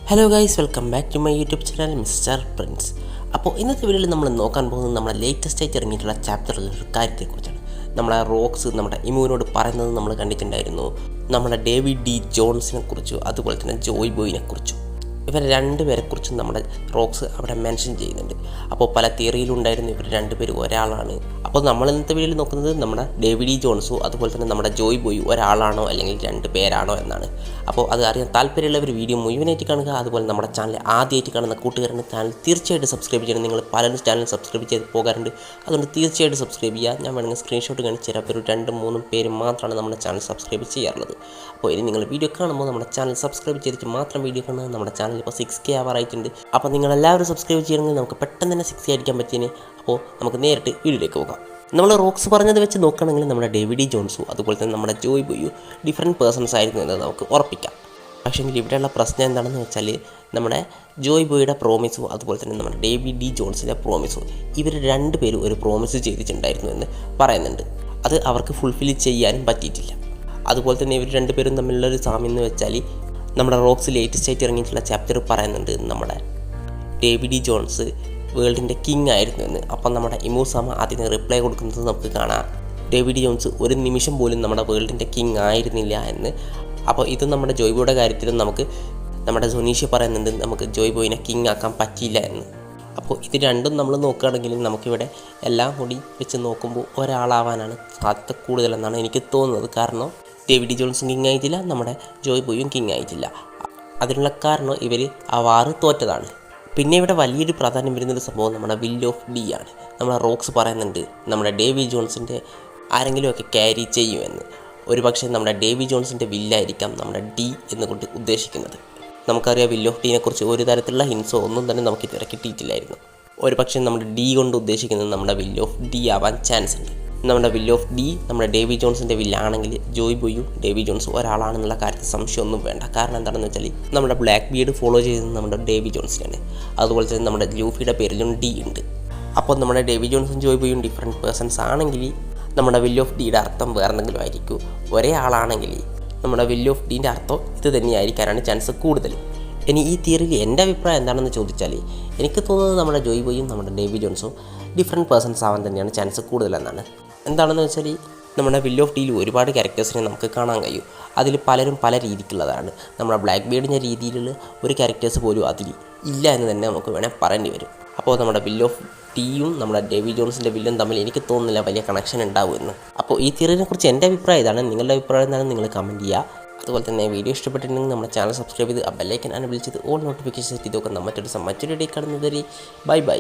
Hello guys, welcome back to my YouTube channel mister Prince. അപ്പോൾ ഇന്നത്തെ വീഡിയോയിൽ നമ്മൾ നോക്കാൻ പോകുന്നത് നമ്മുടെ ലേറ്റസ്റ്റ് ആയിട്ട് ഇറങ്ങിയിട്ടുള്ള ചാപ്റ്ററിലുള്ള ഒരു കാര്യത്തെക്കുറിച്ചാണ്. നമ്മുടെ റോക്സ് നമ്മുടെ ഇമുവിനോട് പറയുന്നത് നമ്മൾ കണ്ടിട്ടുണ്ടായിരുന്നു. നമ്മുടെ ഡേവിഡ് ഡി ജോൺസിനെ കുറിച്ചും അതുപോലെ തന്നെ ജോയ് ബോയിനെ കുറിച്ചും. ഇവർ രണ്ടുപേരെക്കുറിച്ചും നമ്മുടെ റോക്സ് അവിടെ മെൻഷൻ ചെയ്യുന്നുണ്ട്. അപ്പോൾ പല തിയറിയിലുണ്ടായിരുന്നു ഇവർ രണ്ടുപേരും ഒരാളാണ്. അപ്പോൾ നമ്മൾ ഇന്നത്തെ വീഡിയോയിൽ നോക്കുന്നത് നമ്മുടെ ഡേവിഡ് ഡി ജോൺസും അതുപോലെ തന്നെ നമ്മുടെ ജോയ് ബോയും ഒരാളാണോ അല്ലെങ്കിൽ രണ്ട് പേരാണോ എന്നാണ്. അപ്പോൾ അത് അറിയാൻ താല്പര്യമുള്ളവർ വീഡിയോ മുഴുവനായിട്ട് കാണുക. അതുപോലെ നമ്മുടെ ചാനൽ ആദ്യമായിട്ട് കാണുന്ന കൂട്ടുകാരുടെ ചാനൽ തീർച്ചയായിട്ടും സബ്സ്ക്രൈബ് ചെയ്യണം. നിങ്ങൾ പലരും ചാനൽ സബ്സ്ക്രൈബ് ചെയ്ത് പോകാറുണ്ട്, അതുകൊണ്ട് തീർച്ചയായിട്ടും സബ്സ്ക്രൈബ് ചെയ്യുക. ഞാൻ വേണമെങ്കിൽ സ്ക്രീൻഷോട്ട് കാണിച്ചു തരാം. ഒരു 2-3 പേര് മാത്രമാണ് നമ്മുടെ ചാനൽ സബ്സ്ക്രൈബ് ചെയ്യാറുള്ളത്. അപ്പോൾ ഇനി നിങ്ങൾ വീഡിയോ കാണുമ്പോൾ നമ്മുടെ ചാനൽ സബ്സ്ക്രൈബ് ചെയ്തിട്ട് മാത്രം വീഡിയോ കാണുന്നത്. നമ്മുടെ ചാനൽ ഇപ്പോൾ 6K ആവാറായിട്ടുണ്ട്. അപ്പോൾ നിങ്ങളെല്ലാവരും സബ്സ്ക്രൈബ് ചെയ്യണമെങ്കിൽ നമുക്ക് പെട്ടെന്ന് തന്നെ 6K അടിക്കാൻ പറ്റിയതിന്. അപ്പോൾ നമുക്ക് നേരിട്ട് വീഡിയോയിലേക്ക് പോകാം. നമ്മൾ റോക്സ് പറഞ്ഞത് വെച്ച് നോക്കുകയാണെങ്കിൽ നമ്മുടെ ഡേവിഡ് ഡി ജോൺസും അതുപോലെ തന്നെ നമ്മുടെ ജോയ് ബോയും ഡിഫറെൻറ്റ് പേഴ്സൺസ് ആയിരുന്നു എന്ന് നമുക്ക് ഉറപ്പിക്കാം. പക്ഷേ ഇവിടെയുള്ള പ്രശ്നം എന്താണെന്ന് വെച്ചാൽ നമ്മുടെ ജോയ് ബോയുടെ പ്രോമിസും അതുപോലെ തന്നെ നമ്മുടെ ഡേവിഡ് ഡി ജോൺസിൻ്റെ പ്രോമിസും ഇവർ രണ്ടുപേരും ഒരു പ്രോമിസ് ചെയ്തിട്ടുണ്ടായിരുന്നു എന്ന് പറയുന്നുണ്ട്. അത് അവർക്ക് ഫുൾഫിൽ ചെയ്യാനും പറ്റിയിട്ടില്ല. അതുപോലെ തന്നെ ഇവർ രണ്ടുപേരും തമ്മിലുള്ളൊരു സാമ്യം എന്ന് വെച്ചാൽ നമ്മുടെ റോക്സ് ലേറ്റസ്റ്റ് ആയിട്ട് ഇറങ്ങിയിട്ടുള്ള ചാപ്റ്റർ പറയുന്നുണ്ട് നമ്മുടെ ഡേവിഡ് ഡി ജോൺസ് വേൾഡിൻ്റെ കിങ് ആയിരുന്നു എന്ന്. അപ്പം നമ്മുടെ ഇമൂസാമ അതിന് റിപ്ലൈ കൊടുക്കുന്നത് നമുക്ക് കാണാം. ഡേവിഡ് ഡി ജോൺസ് ഒരു നിമിഷം പോലും നമ്മുടെ വേൾഡിൻ്റെ കിങ് ആയിരുന്നില്ല എന്ന്. അപ്പോൾ ഇത് നമ്മുടെ ജോയ് ബോയുടെ കാര്യത്തിലും നമുക്ക് നമ്മുടെ സൊനീഷ്യ പറയുന്നുണ്ട് നമുക്ക് ജോയ് ബോയിനെ കിങ് ആക്കാൻ പറ്റിയില്ല എന്ന്. അപ്പോൾ ഇത് രണ്ടും നമ്മൾ നോക്കുകയാണെങ്കിൽ നമുക്കിവിടെ എല്ലാം കൂടി വെച്ച് നോക്കുമ്പോൾ ഒരാളാവാനാണ് സാധ്യത കൂടുതലെന്നാണ് എനിക്ക് തോന്നുന്നത്. കാരണം ഡേവിഡ് ഡി ജോൺസും കിങ് ആയിട്ടില്ല, നമ്മുടെ ജോയ് ബോയും കിങ് ആയിട്ടില്ല. അതിനുള്ള കാരണം ഇവർ ആ വാറ് തോറ്റതാണ്. പിന്നെ ഇവിടെ വലിയൊരു പ്രാധാന്യം വരുന്നൊരു സംഭവം നമ്മുടെ വിൽ ഓഫ് ഡി ആണ്. നമ്മുടെ റോക്സ് പറയുന്നുണ്ട് നമ്മുടെ ഡേവിഡ് ജോൺസിൻ്റെ ആരെങ്കിലുമൊക്കെ ക്യാരി ചെയ്യുമെന്ന്. ഒരു പക്ഷേ നമ്മുടെ ഡേവിഡ് ജോൺസിൻ്റെ വില്ലായിരിക്കാം നമ്മുടെ ഡി എന്നുകൊണ്ട് ഉദ്ദേശിക്കുന്നത്. നമുക്കറിയാം വിൽ ഓഫ് ഡീനെ കുറിച്ച് ഒരു തരത്തിലുള്ള ഹിൻസോ ഒന്നും തന്നെ നമുക്ക് ഇതുവരെ കിട്ടിയിട്ടില്ലായിരുന്നു. ഒരു പക്ഷേ നമ്മുടെ ഡി കൊണ്ട് ഉദ്ദേശിക്കുന്നത് നമ്മുടെ വിൽ ഓഫ് ഡി ആവാൻ ചാൻസ് ഉണ്ട്. നമ്മുടെ വിൽ ഓഫ് ഡി നമ്മുടെ ഡേവിഡ് ജോൺസിൻ്റെ വില്ലാണെങ്കിൽ ജോയ് ബോയും ഡേവിഡ് ജോൺസും ഒരാളാണെന്നുള്ള കാര്യത്തിൽ സംശയമൊന്നും വേണ്ട. കാരണം എന്താണെന്ന് വെച്ചാൽ നമ്മുടെ ബ്ലാക്ക് ബീഡ് ഫോളോ ചെയ്യുന്നത് നമ്മുടെ ഡേവിഡ് ജോൺസിനാണ്. അതുപോലെ തന്നെ നമ്മുടെ ലൂഫിയുടെ പേരിലും ഡി ഉണ്ട്. അപ്പോൾ നമ്മുടെ ഡേവിഡ് ജോൺസും ജോയ് ബോയും ഡിഫറെൻറ്റ് പേഴ്സൺസ് ആണെങ്കിൽ നമ്മുടെ വിൽ ഓഫ് ഡിയുടെ അർത്ഥം വേറെ എന്തെങ്കിലും ആയിരിക്കും. ഒരേ ആളാണെങ്കിൽ നമ്മുടെ വിൽ ഓഫ് ഡീൻ്റെ അർത്ഥം ഇത് തന്നെയായിരിക്കാനാണ് ചാൻസ് കൂടുതൽ. ഇനി ഈ തിയറിയിൽ എൻ്റെ അഭിപ്രായം എന്താണെന്ന് ചോദിച്ചാൽ എനിക്ക് തോന്നുന്നത് നമ്മുടെ ജോയ് ബോയും നമ്മുടെ ഡേവിഡ് ജോൺസും ഡിഫറെൻറ്റ് പേഴ്സൺസ് ആവാൻ തന്നെയാണ് ചാൻസ് കൂടുതലെന്നാണ്. എന്താണെന്ന് വെച്ചാൽ നമ്മുടെ വിൽ ഓഫ് ഡിയിൽ ഒരുപാട് ക്യാരക്ടേഴ്സിനെ നമുക്ക് കാണാൻ കഴിയും. അതിൽ പലരും പല രീതിക്കുള്ളതാണ്. നമ്മുടെ ബ്ലാക്ക് ബീഡിൻ്റെ രീതിയിലുള്ള ഒരു ക്യാരക്ടേഴ്സ് പോലും അതിൽ ഇല്ല എന്ന് തന്നെ നമുക്ക് വേണമെങ്കിൽ പറയേണ്ടി വരും. അപ്പോൾ നമ്മുടെ വിൽ ഓഫ് ഡിയും നമ്മുടെ ഡേവിഡ് ജോൺസിൻ്റെ വില്ലും തമ്മിൽ എനിക്ക് തോന്നുന്നില്ല വലിയ കണക്ഷൻ ഉണ്ടാവുമെന്ന്. അപ്പോൾ ഈ തിയറിനെ കുറിച്ച് എൻ്റെ അഭിപ്രായം ഇതാണ്. നിങ്ങളുടെ അഭിപ്രായം എന്താണ് നിങ്ങൾ കമൻറ്റ് ചെയ്യുക. അതുപോലെ തന്നെ വീഡിയോ ഇഷ്ടപ്പെട്ടിട്ടുണ്ടെങ്കിൽ നമ്മുടെ ചാനൽ സബ്സ്ക്രൈബ് ചെയ്ത് ആ ബെല്ലൈക്കൻ എനേബിൾ ചെയ്ത് ഓൾ നോട്ടിഫിക്കേഷൻ സെറ്റ് ചെയ്ത് നോക്കുന്ന മറ്റൊരു വീഡിയോ കാണുന്നത് വരെ ബൈ.